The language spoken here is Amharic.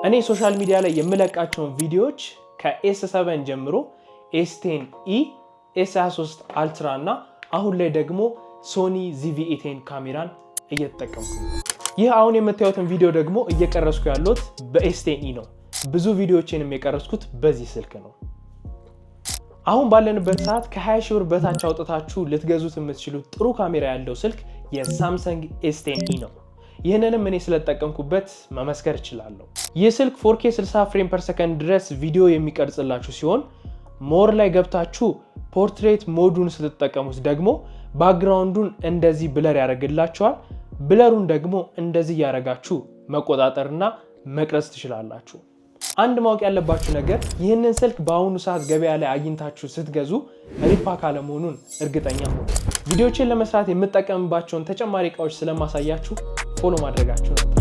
እኔ ሶሻል ሚዲያ ላይ የምለቃቸውን ቪዲዮዎች ከኤስ7 ጀምሮ ኤስ10e ኤስ23 አልትራ እና አሁን ላይ ደግሞ ሶኒ ZV-E10 ካሜራን እየተጠቀምኩ ነው። ይህ አሁን የምታዩትን ቪዲዮ ደግሞ እየቀረስኩ ያለሁት በኤስ10e ነው። ብዙ ቪዲዮዎችንም የቀረስኩት በዚህ ስልክ ነው። አሁን ባለንበት ሰዓት ከ20 ሺህ ብር በታች አውጥታችሁ ልትገዙት የምትችሉት ጥሩ ካሜራ ያለው ስልክ የሳምሰንግ ኤስ10e ነው። ይህንንም እኔ ስለተጠቀምኩበት መመስከር እችላለሁ። ይህ ስልክ 4K 60 ፍሬም ፐር ሰከንድ ድረስ ቪዲዮ የሚቀርጽላችሁ ሲሆን ሞር ላይ ገብታችሁ ፖርትሬት ሞዱን ስትጠቀሙት ደግሞ ባክግራውንዱን እንደዚህ ብለር ያደርግላችኋል። ብለሩን ደግሞ እንደዚህ ያደርጋችሁ መቆጣጠርና መቅረጽ ትችላላችሁ። አንድ ማወቅ ያለባችሁ ነገር ይህንን ስልክ በአሁኑ ሰዓት ገበያ ላይ አግኝታችሁ ስትገዙ ሪፓክ አለመሆኑን እርግጠኛ ሁኑ። ቪዲዮዎችን ለመስራት የምጠቀምባቸውን ተጨማሪ እቃዎች ስለማሳያችሁ ፎሎ ማድረጋችሁ ነው።